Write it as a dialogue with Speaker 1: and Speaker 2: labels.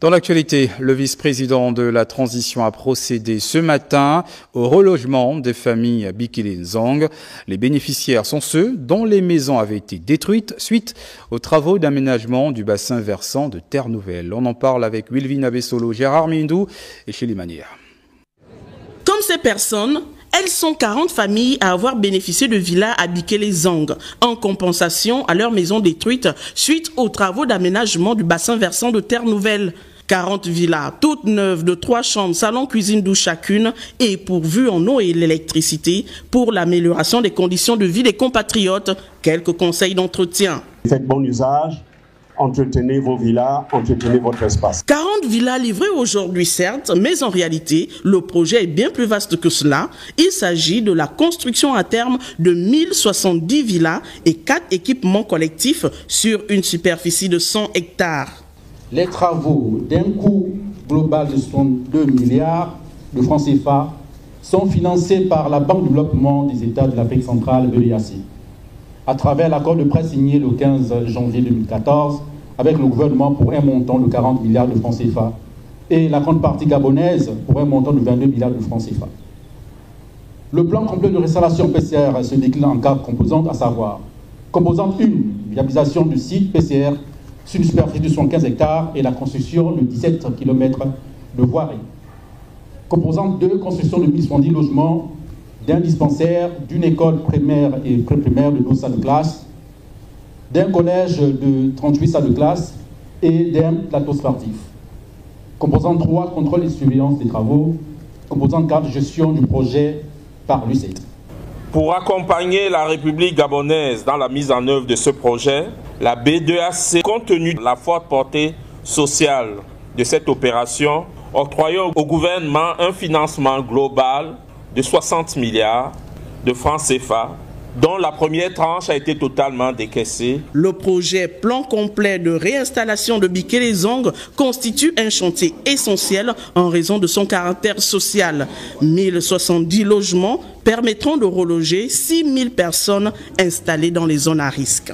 Speaker 1: Dans l'actualité, le vice-président de la transition a procédé ce matin au relogement des familles Bikele-Nzong. Les bénéficiaires sont ceux dont les maisons avaient été détruites suite aux travaux d'aménagement du bassin versant de Terre Nouvelle. On en parle avec Wilvin Abessolo, Gérard Mindou et Chélie Manière.
Speaker 2: Comme ces personnes, elles sont 40 familles à avoir bénéficié de villas à Bikele-Nzong en compensation à leurs maisons détruites suite aux travaux d'aménagement du bassin versant de Terre Nouvelle. 40 villas, toutes neuves de 3 chambres, salon, cuisine, douche chacune et pourvues en eau et l'électricité pour l'amélioration des conditions de vie des compatriotes. Quelques conseils d'entretien.
Speaker 3: Faites bon usage. Entretenez vos villas, entretenez votre espace.
Speaker 2: 40 villas livrées aujourd'hui, certes, mais en réalité, le projet est bien plus vaste que cela. Il s'agit de la construction à terme de 1070 villas et 4 équipements collectifs sur une superficie de 100 hectares.
Speaker 4: Les travaux d'un coût global de 62 milliards de francs CFA sont financés par la Banque de développement des États de l'Afrique centrale, BEAC, à travers l'accord de prêt signé le 15 janvier 2014 avec le gouvernement pour un montant de 40 milliards de francs CFA et la grande partie gabonaise pour un montant de 22 milliards de francs CFA. Le plan complet de restauration PCR se décline en 4 composantes, à savoir composante 1, viabilisation du site PCR sur une superficie de 75 hectares et la construction de 17 km de voirie. Composante 2, construction de 1070 logements, d'un dispensaire, d'une école primaire et pré-primaire de 12 salles de classe, d'un collège de 38 salles de classe et d'un plateau sportif. Composante 3, contrôle et surveillance des travaux. Composante 4, gestion du projet par l'UCED.
Speaker 5: Pour accompagner la République gabonaise dans la mise en œuvre de ce projet, la BEAC, compte tenu de la forte portée sociale de cette opération, octroyant au gouvernement un financement global de 60 milliards de francs CFA, dont la première tranche a été totalement décaissée.
Speaker 2: Le projet plan complet de réinstallation de Bikele-Nzong constitue un chantier essentiel en raison de son caractère social. 1070 logements permettront de reloger 6000 personnes installées dans les zones à risque.